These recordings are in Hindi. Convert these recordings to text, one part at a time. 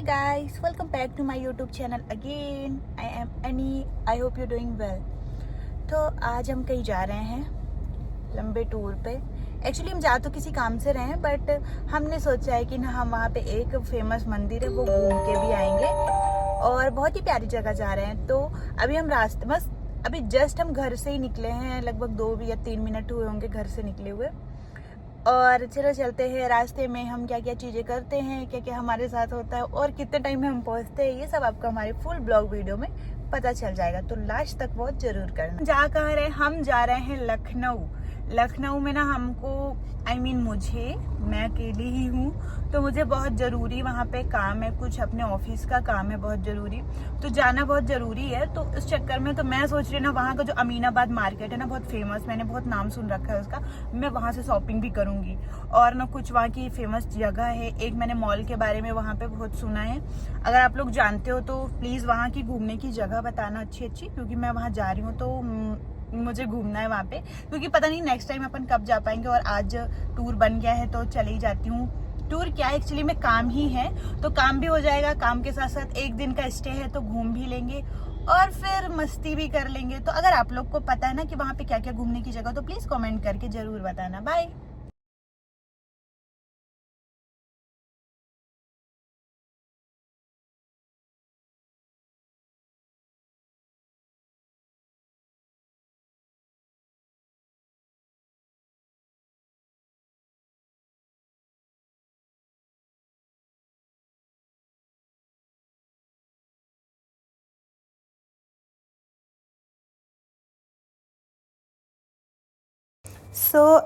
guys, welcome back to my YouTube channel again. I am Annie. I hope you're doing well. तो आज हम कहीं जा रहे हैं लंबे टूर पे। एक्चुअली हम जा तो किसी काम से रहे हैं, बट हमने सोचा है कि ना हम वहाँ पे एक फेमस मंदिर है वो घूम के भी आएंगे और बहुत ही प्यारी जगह जा रहे हैं। तो अभी हम रास्ते बस अभी जस्ट हम घर से ही निकले हैं, लगभग 2 या 3 मिनट हुए होंगे घर से निकले हुए। और चलो चलते हैं, रास्ते में हम क्या क्या चीज़ें करते हैं, क्या क्या हमारे साथ होता है और कितने टाइम में हम पहुंचते हैं, ये सब आपको हमारे फुल ब्लॉग वीडियो में पता चल जाएगा। तो लास्ट तक बहुत जरूर करना। जा कहाँ रहे, हम जा रहे हैं लखनऊ। लखनऊ में ना हमको मैं अकेली ही हूँ, तो मुझे बहुत ज़रूरी वहाँ पे काम है, कुछ अपने ऑफिस का काम है बहुत ज़रूरी, तो जाना बहुत ज़रूरी है। तो इस चक्कर में तो मैं सोच रही हूँ ना, वहाँ का जो अमीनाबाद मार्केट है ना बहुत फेमस, मैंने बहुत नाम सुन रखा है उसका, मैं वहाँ से शॉपिंग भी करूँगी। और ना कुछ वहाँ की फेमस जगह है, एक मैंने मॉल के बारे में वहाँ पे बहुत सुना है। अगर आप लोग जानते हो तो प्लीज़ वहाँ की घूमने की जगह बताना अच्छी अच्छी, क्योंकि मैं वहाँ जा रही हूँ तो मुझे घूमना है वहाँ पे, क्योंकि पता नहीं नेक्स्ट टाइम अपन कब जा पाएंगे। और आज टूर बन गया है तो चली जाती हूँ। टूर क्या एक्चुअली में काम ही है, तो काम भी हो जाएगा, काम के साथ साथ एक दिन का स्टे है तो घूम भी लेंगे और फिर मस्ती भी कर लेंगे। तो अगर आप लोग को पता है ना कि वहाँ पे क्या क्या घूमने की जगह, तो प्लीज़ कमेंट करके ज़रूर बताना। बाय।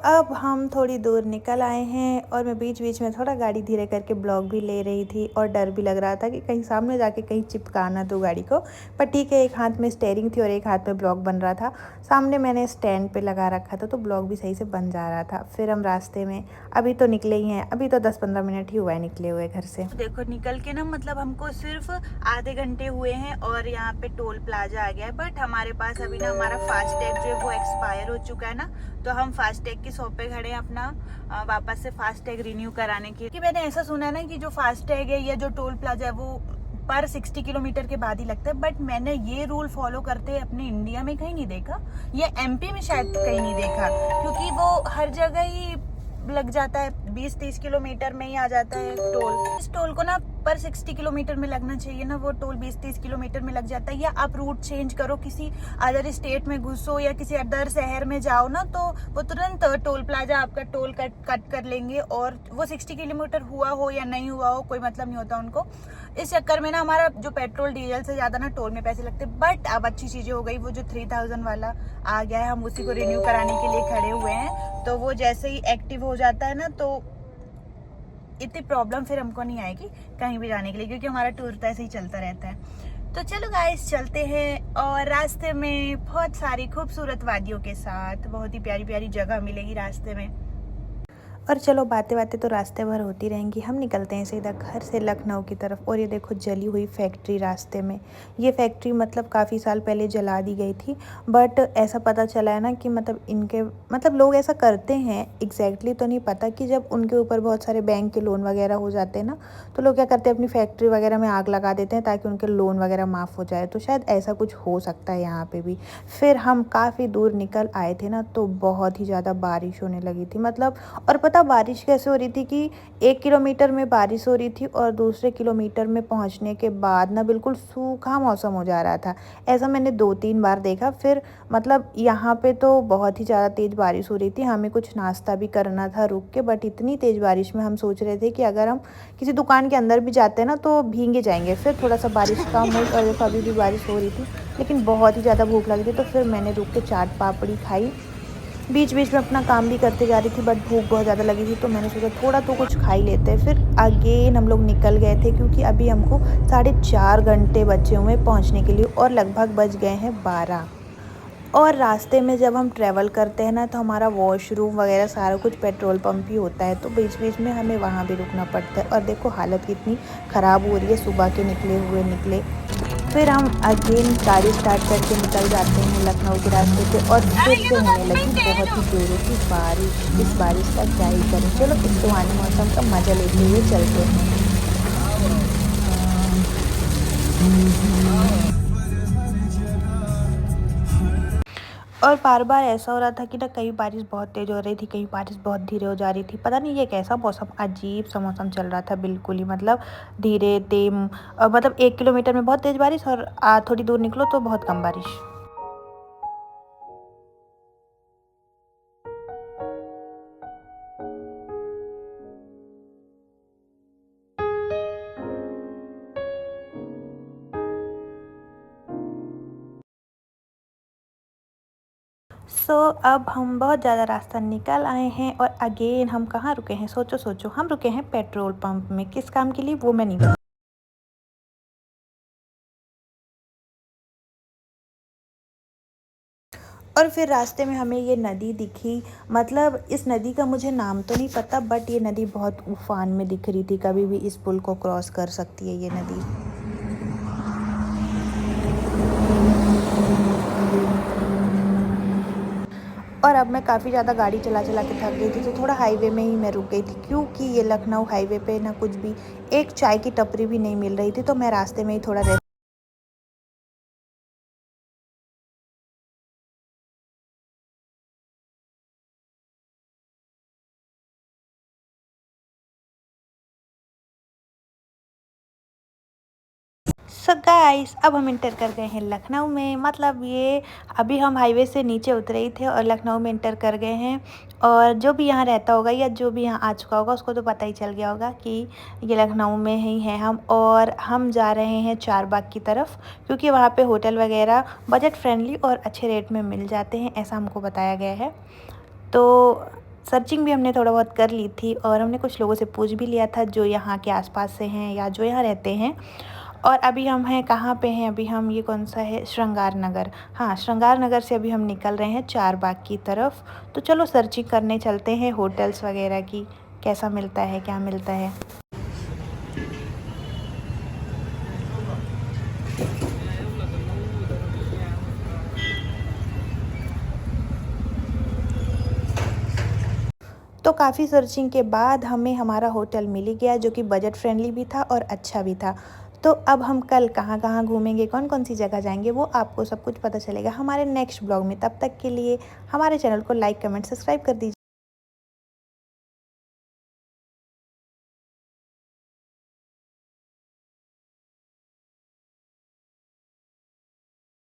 अब हम थोड़ी दूर निकल आए हैं और मैं बीच बीच में थोड़ा गाड़ी धीरे करके ब्लॉग भी ले रही थी और डर भी लग रहा था कि कहीं सामने जाके कहीं चिपका ना दूँ गाड़ी को। पर ठीक है, एक हाथ में स्टेयरिंग थी और एक हाथ में ब्लॉग बन रहा था। सामने मैंने स्टैंड पे लगा रखा था तो ब्लॉग भी सही से बन जा रहा था। फिर हम रास्ते में अभी तो निकले ही हैं, अभी तो 10-15 मिनट ही हुआ है निकले हुए घर से। देखो निकल के ना, मतलब हमको सिर्फ आधे घंटे हुए हैं और यहाँ पे टोल प्लाजा आ गया है। बट हमारे पास अभी ना हमारा फास्टैग जो है वो एक्सपायर हो चुका है ना, तो हम फास्टैग की शॉप पे खड़े हैं अपना वापस से फास्टैग रिन्यू कराने के लिए। कि मैंने ऐसा सुना है ना कि जो फास्टैग है या जो टोल प्लाजा है वो पर 60 किलोमीटर के बाद ही लगता है। बट मैंने ये रूल फॉलो करते अपने इंडिया में कहीं नहीं देखा, या एमपी में शायद कहीं नहीं देखा, क्योंकि वो हर जगह ही लग जाता है, 20-30 किलोमीटर में ही आ जाता है टोल। इस टोल को ना पर 60 किलोमीटर में लगना चाहिए ना, वो टोल 20-30 किलोमीटर में लग जाता है। या आप रूट चेंज करो, किसी अदर स्टेट में घुसो या किसी अदर शहर में जाओ ना, तो वो तुरंत टोल प्लाजा आपका टोल कट कर लेंगे। और वो 60 किलोमीटर हुआ हो या नहीं हुआ हो कोई मतलब नहीं होता उनको। इस चक्कर में ना हमारा जो पेट्रोल डीजल से ज्यादा ना टोल में पैसे लगते। बट अब अच्छी चीजें हो गई, वो जो 3000 वाला आ गया है, हम उसी को रिन्यू कराने के लिए खड़े हुए हैं। तो वो जैसे ही एक्टिव हो जाता है ना, तो इतनी प्रॉब्लम फिर हमको नहीं आएगी कहीं भी जाने के लिए, क्योंकि हमारा टूर तो ऐसे ही चलता रहता है। तो चलो गाइस चलते हैं, और रास्ते में बहुत सारी खूबसूरत वादियों के साथ बहुत ही प्यारी प्यारी जगह मिलेगी रास्ते में। और चलो बातें बातें तो रास्ते भर होती रहेंगी। हम निकलते हैं सीधा घर से लखनऊ की तरफ। और ये देखो जली हुई फैक्ट्री रास्ते में। ये फैक्ट्री मतलब काफ़ी साल पहले जला दी गई थी, बट ऐसा पता चला है ना कि मतलब लोग ऐसा करते हैं, एग्जैक्टली तो नहीं पता, कि जब उनके ऊपर बहुत सारे बैंक के लोन वगैरह हो जाते हैं ना, तो लोग क्या करते हैं अपनी फैक्ट्री वगैरह में आग लगा देते हैं ताकि उनके लोन वगैरह माफ़ हो जाए। तो शायद ऐसा कुछ हो सकता है यहाँ पर भी। फिर हम काफ़ी दूर निकल आए थे ना, तो बहुत ही ज़्यादा बारिश होने लगी थी, मतलब। और पता बारिश कैसे हो रही थी कि 1 किलोमीटर में बारिश हो रही थी और दूसरे किलोमीटर में पहुंचने के बाद ना बिल्कुल सूखा मौसम हो जा रहा था। ऐसा मैंने 2-3 बार देखा। फिर मतलब यहाँ पे तो बहुत ही ज़्यादा तेज़ बारिश हो रही थी, हमें कुछ नाश्ता भी करना था रुक के, बट इतनी तेज़ बारिश में हम सोच रहे थे कि अगर हम किसी दुकान के अंदर भी जाते हैं ना तो भीगे जाएंगे। फिर थोड़ा सा बारिश कम हुई और देखो अभी भी बारिश हो रही थी, लेकिन बहुत ही ज़्यादा भूख लगी थी। तो फिर मैंने रुक के चाट पापड़ी खाई, बीच बीच में अपना काम भी करते जा रही थी, बट भूख बहुत ज़्यादा लगी थी तो मैंने सोचा थोड़ा तो कुछ खा ही लेते हैं। फिर अगेन हम लोग निकल गए थे, क्योंकि अभी हमको 4.5 घंटे बचे हुए पहुंचने के लिए और लगभग बज गए हैं 12। और रास्ते में जब हम ट्रैवल करते हैं ना, तो हमारा वॉशरूम वगैरह सारा कुछ पेट्रोल पंप ही होता है, तो बीच बीच में हमें वहाँ भी रुकना पड़ता है। और देखो हालत कितनी ख़राब हो रही है, सुबह के निकले। फिर हम अगेन गाड़ी स्टार्ट करके निकल जाते हैं लखनऊ के रास्ते पे, और फिर से होने लगी बहुत ही जोरों की बारिश। इस बारिश का क्या ही करें, चलो इस सुहाने मौसम का मज़ा लेते हुए चलते हैं। और बार-बार ऐसा हो रहा था कि ना कहीं बारिश बहुत तेज़ हो रही थी, कहीं बारिश बहुत धीरे हो जा रही थी। पता नहीं ये कैसा मौसम, अजीब-सा मौसम चल रहा था बिल्कुल ही, मतलब धीरे तेज़, मतलब 1 किलोमीटर में बहुत तेज़ बारिश और थोड़ी दूर निकलो तो बहुत कम बारिश। अब हम बहुत ज़्यादा रास्ता निकल आए हैं और अगेन हम कहाँ रुके हैं, सोचो, हम रुके हैं पेट्रोल पंप में। किस काम के लिए वो मैं नहीं बता। और फिर रास्ते में हमें ये नदी दिखी, मतलब इस नदी का मुझे नाम तो नहीं पता, बट ये नदी बहुत उफान में दिख रही थी, कभी भी इस पुल को क्रॉस कर सकती है ये नदी। और अब मैं काफ़ी ज़्यादा गाड़ी चला के थक गई थी, तो थोड़ा हाईवे में ही मैं रुक गई थी, क्योंकि ये लखनऊ हाईवे पे ना कुछ भी एक चाय की टपरी भी नहीं मिल रही थी, तो मैं रास्ते में ही थोड़ा सो गाइस, अब हम इंटर कर गए हैं लखनऊ में, मतलब ये अभी हम हाईवे से नीचे उतरे ही थे और लखनऊ में इंटर कर गए हैं। और जो भी यहाँ रहता होगा या जो भी यहाँ आ चुका होगा उसको तो पता ही चल गया होगा कि ये लखनऊ में ही हैं हम। और हम जा रहे हैं चारबाग की तरफ, क्योंकि वहाँ पे होटल वगैरह बजट फ्रेंडली और अच्छे रेट में मिल जाते हैं, ऐसा हमको बताया गया है। तो सर्चिंग भी हमने थोड़ा बहुत कर ली थी और हमने कुछ लोगों से पूछ भी लिया था जो यहाँ के आसपास से हैं या जो यहाँ रहते हैं। और अभी हम हैं कहाँ पे हैं, अभी हम, ये कौन सा है, श्रृंगार नगर। हाँ, श्रृंगार नगर से अभी हम निकल रहे हैं चारबाग की तरफ। तो चलो सर्चिंग करने चलते हैं होटल्स वगैरह की, कैसा मिलता है, क्या मिलता है। तो काफ़ी सर्चिंग के बाद हमें हमारा होटल मिल ही गया, जो कि बजट फ्रेंडली भी था और अच्छा भी था। तो अब हम कल कहाँ-कहाँ घूमेंगे, कौन-कौन सी जगह जाएँगे, वो आपको सब कुछ पता चलेगा हमारे नेक्स्ट ब्लॉग में। तब तक के लिए हमारे चैनल को लाइक, कमेंट, सब्सक्राइब कर दीजिए।